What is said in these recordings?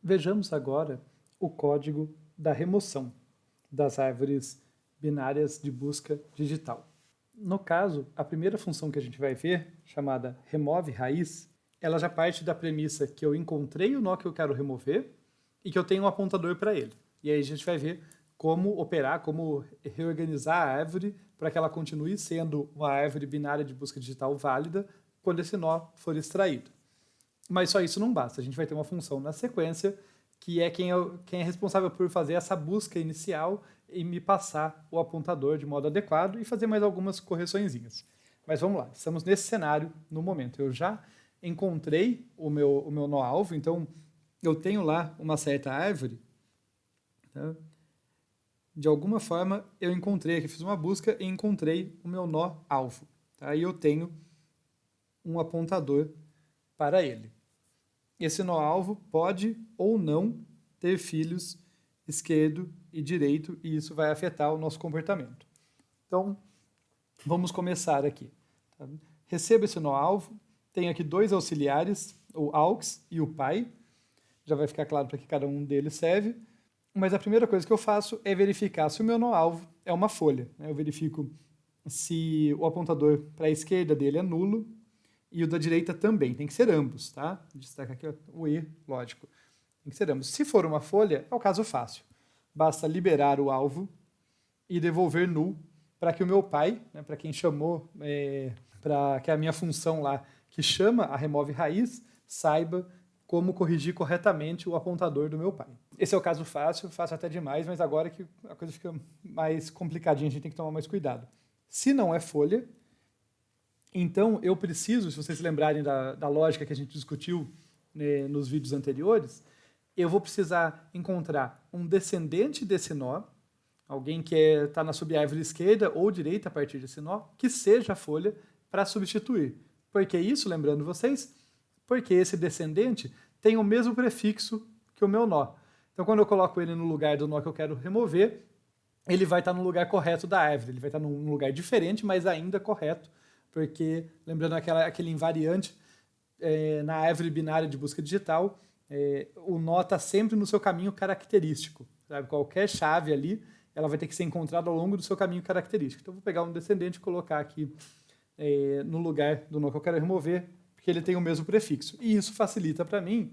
Vejamos agora o código da remoção das árvores binárias de busca digital. No caso, a primeira função que a gente vai ver, chamada remove raiz, ela já parte da premissa que eu encontrei o nó que eu quero remover e que eu tenho um apontador para ele. E aí a gente vai ver como operar, como reorganizar a árvore para que ela continue sendo uma árvore binária de busca digital válida quando esse nó for extraído. Mas só isso não basta, a gente vai ter uma função na sequência que é quem é responsável por fazer essa busca inicial e me passar o apontador de modo adequado e fazer mais algumas correçõezinhas. Mas vamos lá, estamos nesse cenário no momento. Eu já encontrei o meu nó-alvo, então eu tenho lá uma certa árvore. Tá? De alguma forma eu encontrei aqui, fiz uma busca e encontrei o meu nó-alvo. Tá? E eu tenho um apontador para ele. Esse nó-alvo pode ou não ter filhos esquerdo e direito, e isso vai afetar o nosso comportamento. Então, vamos começar aqui. Tá? Recebo esse nó-alvo, tenho aqui dois auxiliares, o aux e o pai. Já vai ficar claro para que cada um deles serve. Mas a primeira coisa que eu faço é verificar se o meu nó-alvo é uma folha. Eu verifico se o apontador para a esquerda dele é nulo, e o da direita também, tem que ser ambos, tá? Destaca aqui o E, lógico. Tem que ser ambos. Se for uma folha, é o caso fácil. Basta liberar o alvo e devolver null para que o meu pai, né, para quem chamou, para que a minha função lá, que chama a remove raiz, saiba como corrigir corretamente o apontador do meu pai. Esse é o caso fácil até demais, mas agora que a coisa fica mais complicadinha, a gente tem que tomar mais cuidado. Se não é folha, então, eu preciso, se vocês se lembrarem da lógica que a gente discutiu, né, nos vídeos anteriores, eu vou precisar encontrar um descendente desse nó, alguém que está na subárvore esquerda ou direita a partir desse nó, que seja a folha para substituir. Por que isso, lembrando vocês? Porque esse descendente tem o mesmo prefixo que o meu nó. Então, quando eu coloco ele no lugar do nó que eu quero remover, ele vai estar no lugar correto da árvore. Ele vai estar num lugar diferente, mas ainda correto, porque, lembrando aquele invariante, na árvore binária de busca digital, o nó está sempre no seu caminho característico. Sabe? Qualquer chave ali, ela vai ter que ser encontrada ao longo do seu caminho característico. Então, eu vou pegar um descendente e colocar aqui no lugar do nó que eu quero remover, porque ele tem o mesmo prefixo. E isso facilita para mim,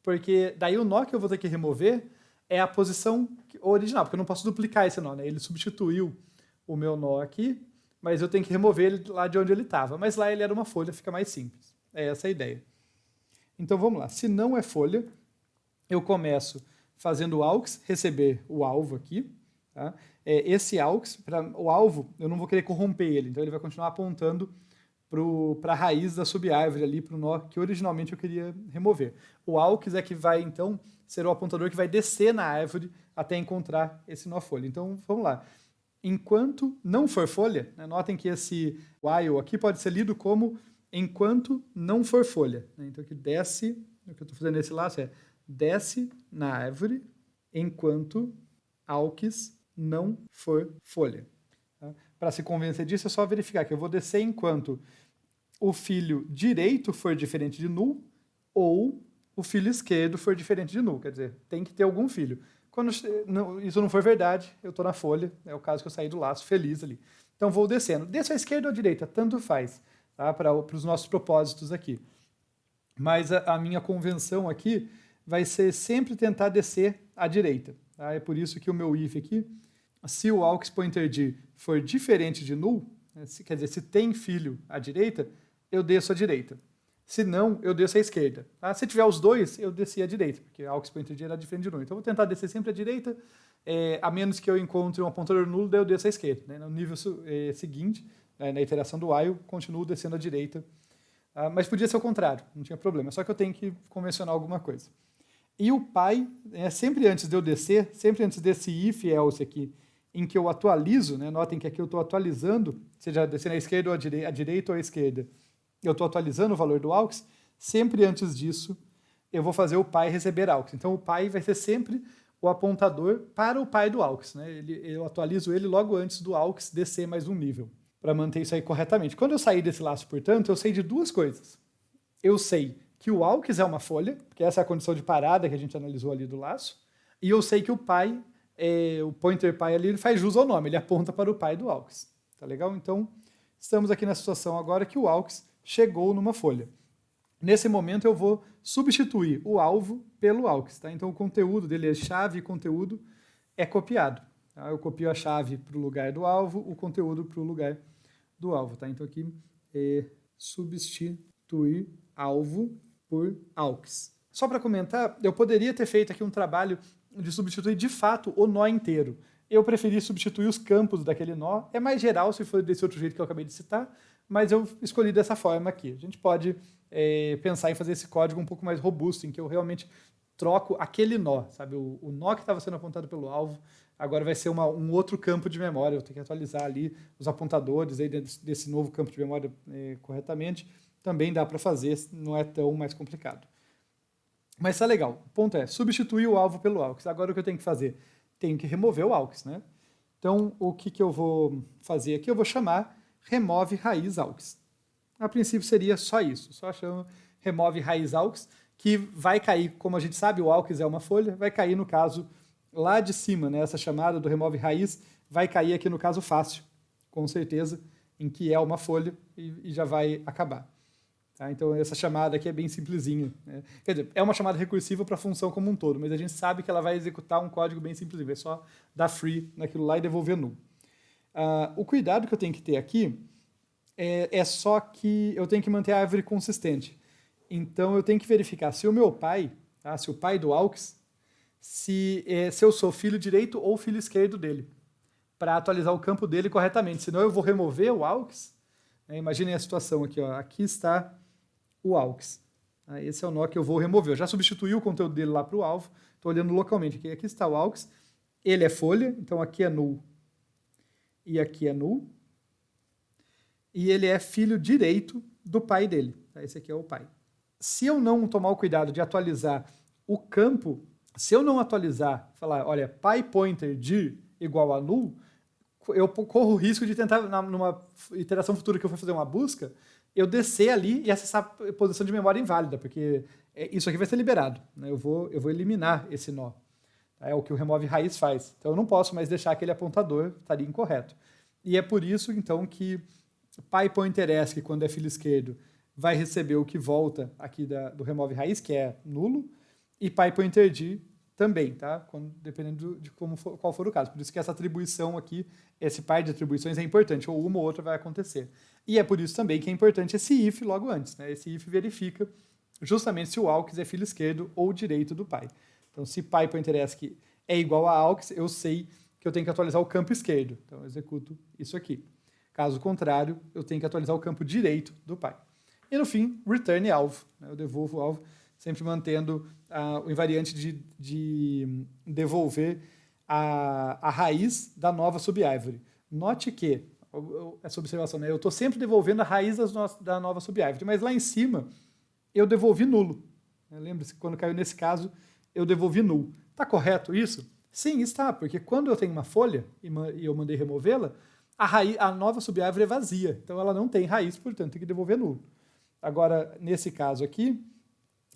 porque daí o nó que eu vou ter que remover é a posição original, porque eu não posso duplicar esse nó, né? Ele substituiu o meu nó aqui, mas eu tenho que remover ele lá de onde ele estava. Mas lá ele era uma folha, fica mais simples. É essa a ideia. Então vamos lá. Se não é folha, eu começo fazendo o aux, receber o alvo aqui. Tá? Esse aux, o alvo, eu não vou querer corromper ele, então ele vai continuar apontando para a raiz da subárvore ali, para o nó que originalmente eu queria remover. O aux é que vai, então, ser o apontador que vai descer na árvore até encontrar esse nó folha. Então vamos lá. Enquanto não for folha, né, notem que esse while aqui pode ser lido como enquanto não for folha. Né? Então, aqui desce, o que eu estou fazendo nesse laço é desce na árvore enquanto aux não for folha. Tá? Para se convencer disso, é só verificar que eu vou descer enquanto o filho direito for diferente de null ou o filho esquerdo for diferente de null. Quer dizer, tem que ter algum filho. Quando isso não for verdade, eu estou na folha, é o caso que eu saí do laço feliz ali. Então vou descendo. Desço à esquerda ou à direita, tanto faz, tá? Para os nossos propósitos aqui. Mas a minha convenção aqui vai ser sempre tentar descer à direita. Tá? É por isso que o meu if aqui, se o aux pointer dir for diferente de null, né, quer dizer, se tem filho à direita, eu desço à direita. Se não, eu desço à esquerda. Tá? Se tiver os dois, eu desci à direita, porque aux pointer dir era diferente de null. Então, eu vou tentar descer sempre à direita, a menos que eu encontre um apontador nulo, daí eu desço à esquerda. Né? No nível seguinte, na iteração do while, continuo descendo à direita. Mas podia ser o contrário, não tinha problema. Só que eu tenho que convencionar alguma coisa. E o pai, sempre antes de eu descer, sempre antes desse if else aqui, em que eu atualizo, né? Notem que aqui eu estou atualizando, seja descendo à esquerda ou à direita ou à esquerda, eu estou atualizando o valor do aux, sempre antes disso eu vou fazer o pai receber aux. Então o pai vai ser sempre o apontador para o pai do aux. Né? Eu atualizo ele logo antes do aux descer mais um nível, para manter isso aí corretamente. Quando eu sair desse laço, portanto, eu sei de duas coisas. Eu sei que o AUX é uma folha, porque essa é a condição de parada que a gente analisou ali do laço, e eu sei que o pai, o pointer pai ali, ele faz jus ao nome, ele aponta para o pai do AUX. Tá legal? Então, estamos aqui na situação agora que o AUX chegou numa folha. Nesse momento, eu vou substituir o alvo pelo AUX. Tá? Então, o conteúdo dele é chave e conteúdo é copiado. Tá? Eu copio a chave para o lugar do alvo, o conteúdo para o lugar do alvo. Tá? Então, aqui é substituir alvo por AUX. Só para comentar, eu poderia ter feito aqui um trabalho de substituir de fato o nó inteiro. Eu preferi substituir os campos daquele nó. É mais geral se for desse outro jeito que eu acabei de citar, mas eu escolhi dessa forma aqui. A gente pode pensar em fazer esse código um pouco mais robusto, em que eu realmente troco aquele nó, sabe? O nó que estava sendo apontado pelo alvo, agora vai ser um outro campo de memória. Eu tenho que atualizar ali os apontadores aí desse novo campo de memória corretamente. Também dá para fazer, não é tão mais complicado. Mas tá legal. O ponto é substituir o alvo pelo AUX. Agora o que eu tenho que fazer? Tenho que remover o AUX, né? Então, o que eu vou fazer aqui? Eu vou chamar remove raiz AUX. A princípio seria só isso. Só chama remove raiz AUX, que vai cair, como a gente sabe, o AUX é uma folha, vai cair no caso lá de cima, né? Essa chamada do remove raiz vai cair aqui no caso fácil, com certeza, em que é uma folha e já vai acabar. Tá? Então, essa chamada aqui é bem simplesinha. Né? Quer dizer, é uma chamada recursiva para a função como um todo, mas a gente sabe que ela vai executar um código bem simplesinho. É só dar free naquilo lá e devolver null. O cuidado que eu tenho que ter aqui é só que eu tenho que manter a árvore consistente. Então, eu tenho que verificar se o meu pai, tá? Se o pai do AUX, se eu sou filho direito ou filho esquerdo dele, para atualizar o campo dele corretamente. Senão, eu vou remover o AUX. Imaginem a situação aqui. Ó. Aqui está o AUX. Esse é o nó que eu vou remover. Eu já substituí o conteúdo dele lá para o alvo. Estou olhando localmente. Aqui está o AUX. Ele é folha, então aqui é null e aqui é null. E ele é filho direito do pai dele. Esse aqui é o pai. Se eu não tomar o cuidado de atualizar o campo, se eu não atualizar, falar, olha, pai pointer dir igual a null, eu corro o risco de tentar, numa iteração futura que eu for fazer uma busca, eu descer ali e acessar a posição de memória inválida, porque isso aqui vai ser liberado. Né? Eu vou eliminar esse nó. É o que o remove raiz faz. Então eu não posso mais deixar aquele apontador, estaria incorreto. E é por isso, então, que pai pointer esc, quando é filho esquerdo, vai receber o que volta aqui do remove raiz, que é nulo, e pai pointer dir também, tá? Dependendo de qual for o caso. Por isso que essa atribuição aqui, esse par de atribuições é importante, ou uma ou outra vai acontecer. E é por isso também que é importante esse if logo antes. Né? Esse if verifica justamente se o AUX é filho esquerdo ou direito do pai. Então, se pai pointer esc é igual a AUX, eu sei que eu tenho que atualizar o campo esquerdo. Então, eu executo isso aqui. Caso contrário, eu tenho que atualizar o campo direito do pai. E, no fim, return alvo. Né? Eu devolvo o alvo, sempre mantendo o invariante de devolver a raiz da nova subárvore. Note que, essa observação, né? Eu estou sempre devolvendo a raiz da nova subárvore, mas lá em cima eu devolvi nulo. Lembre-se que quando caiu nesse caso, eu devolvi null. Está correto isso? Sim, está, porque quando eu tenho uma folha e eu mandei removê-la, a nova subárvore é vazia, então ela não tem raiz, portanto tem que devolver nulo. Agora, nesse caso aqui,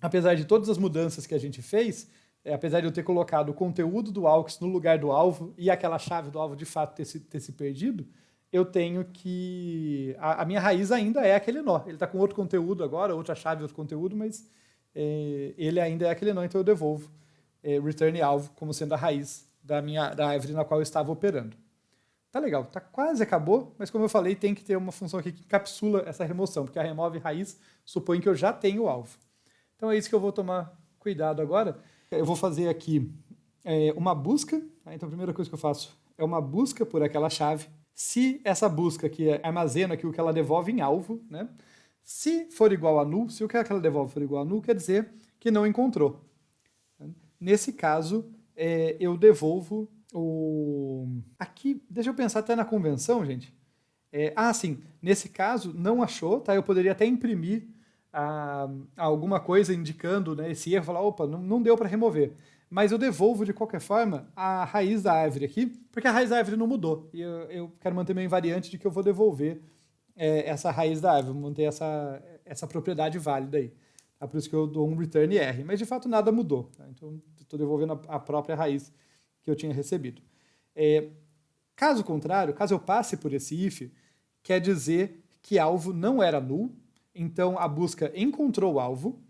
apesar de todas as mudanças que a gente fez, apesar de eu ter colocado o conteúdo do AUX no lugar do alvo e aquela chave do alvo de fato ter se perdido, eu tenho que... A minha raiz ainda é aquele nó. Ele está com outro conteúdo agora, outra chave, outro conteúdo, mas ele ainda é aquele nó, então eu devolvo return alvo como sendo a raiz da árvore na qual eu estava operando. Tá legal, tá quase acabou, mas como eu falei, tem que ter uma função aqui que encapsula essa remoção, porque a remove raiz supõe que eu já tenho o alvo. Então é isso que eu vou tomar cuidado agora. Eu vou fazer aqui uma busca. Tá? Então a primeira coisa que eu faço é uma busca por aquela chave. Se essa busca aqui armazena aqui o que ela devolve em alvo, né? Se for igual a null, se o que ela devolve for igual a null, quer dizer que não encontrou. Nesse caso, eu devolvo Aqui, deixa eu pensar até na convenção, gente. Sim, nesse caso, não achou, tá? Eu poderia até imprimir alguma coisa indicando, né, esse erro, falar, opa, não deu para remover. Mas eu devolvo, de qualquer forma, a raiz da árvore aqui, porque a raiz da árvore não mudou. E eu quero manter meu invariante de que eu vou devolver essa raiz da árvore, vou manter essa propriedade válida aí. Por isso que eu dou um return R. Mas, de fato, nada mudou. Tá? Então, estou devolvendo a própria raiz que eu tinha recebido. Caso contrário, caso eu passe por esse if, quer dizer que alvo não era null, então a busca encontrou o alvo,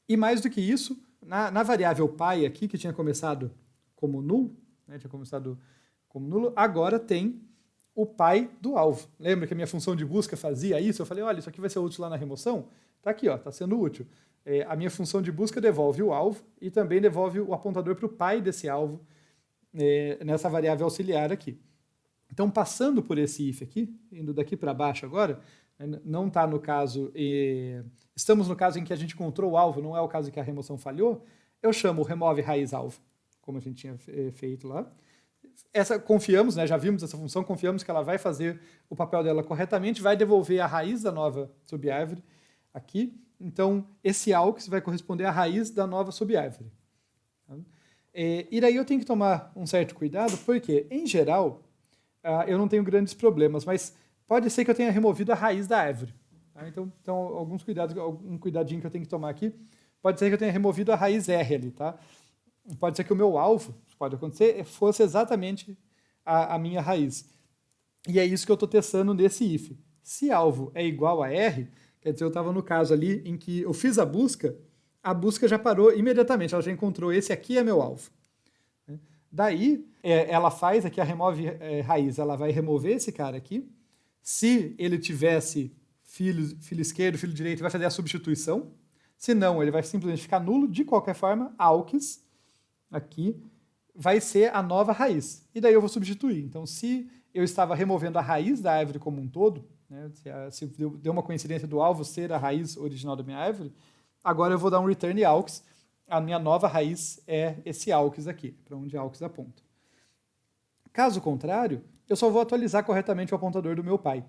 e mais do que isso, na variável pi aqui, que tinha começado como null, né, tinha começado como nulo, agora tem o pi do alvo. Lembra que a minha função de busca fazia isso? Eu falei, olha, isso aqui vai ser útil lá na remoção? Está aqui, está sendo útil. A minha função de busca devolve o alvo e também devolve o apontador para o pi desse alvo nessa variável auxiliar aqui. Então, passando por esse if aqui, indo daqui para baixo agora, não está no caso, estamos no caso em que a gente encontrou o alvo, não é o caso em que a remoção falhou, eu chamo o remove raiz alvo, como a gente tinha feito lá. Confiamos, né, já vimos essa função, confiamos que ela vai fazer o papel dela corretamente, vai devolver a raiz da nova subárvore aqui. Então, esse AUX vai corresponder à raiz da nova subárvore. E daí eu tenho que tomar um certo cuidado, porque, em geral, eu não tenho grandes problemas, mas pode ser que eu tenha removido a raiz da árvore. Tá? Então, alguns cuidados, um cuidadinho que eu tenho que tomar aqui. Pode ser que eu tenha removido a raiz R ali, tá? Pode ser que o meu alvo, pode acontecer, fosse exatamente a minha raiz. E é isso que eu estou testando nesse if. Se alvo é igual a R, quer dizer, eu estava no caso ali em que eu fiz a busca já parou imediatamente, ela já encontrou esse aqui é meu alvo. Daí, ela faz aqui a remove raiz, ela vai remover esse cara aqui. Se ele tivesse filho esquerdo, filho direito, vai fazer a substituição. Se não, ele vai simplesmente ficar nulo. De qualquer forma, AUX aqui vai ser a nova raiz. E daí eu vou substituir. Então, se eu estava removendo a raiz da árvore como um todo, né, se deu uma coincidência do alvo ser a raiz original da minha árvore, agora eu vou dar um return AUX. A minha nova raiz é esse AUX aqui, para onde AUX aponta. Caso contrário, eu só vou atualizar corretamente o apontador do meu pai.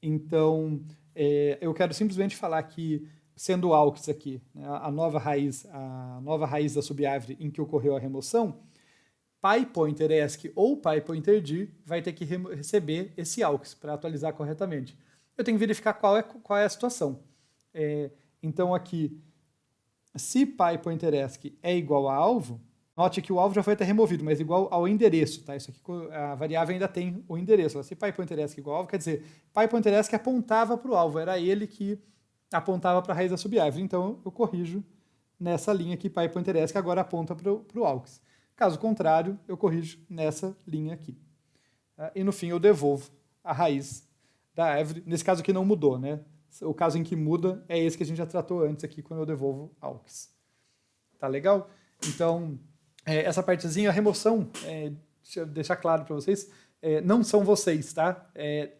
Então, eu quero simplesmente falar que, sendo o AUX aqui, né, a nova raiz da subárvore em que ocorreu a remoção, PyPointerEsc ou PyPointerDir vai ter que receber esse AUX para atualizar corretamente. Eu tenho que verificar qual é a situação. Então, aqui, se PyPointerEsc é igual a alvo, note que o alvo já foi até removido, mas igual ao endereço, tá? Isso aqui, a variável ainda tem o endereço. Se PyPointerEsc é igual ao alvo, quer dizer, PyPointerEsc apontava para o alvo, era ele que apontava para a raiz da subárvore. Então, eu corrijo nessa linha aqui, PyPointerEsc agora aponta para o AUX. Caso contrário, eu corrijo nessa linha aqui. E no fim eu devolvo a raiz da árvore. Nesse caso aqui não mudou, né? O caso em que muda é esse que a gente já tratou antes aqui, quando eu devolvo AUX. Tá legal? Então, essa partezinha, a remoção, deixa eu deixar claro para vocês, não são vocês, tá?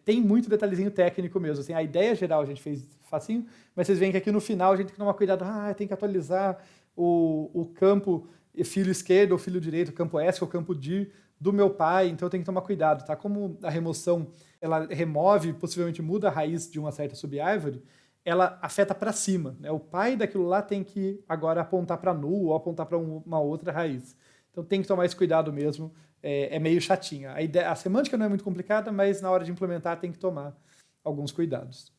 Tem muito detalhezinho técnico mesmo. Assim, a ideia geral a gente fez facinho, mas vocês veem que aqui no final a gente tem que tomar cuidado. Tem que atualizar o campo filho esquerdo ou filho direito, o campo ESC ou o campo DIR do meu pai, então eu tenho que tomar cuidado, tá? Como a remoção, ela remove, possivelmente muda a raiz de uma certa subárvore, ela afeta para cima, né? O pai daquilo lá tem que agora apontar para null ou apontar para uma outra raiz. Então tem que tomar esse cuidado mesmo, é meio chatinha. A semântica não é muito complicada, mas na hora de implementar tem que tomar alguns cuidados.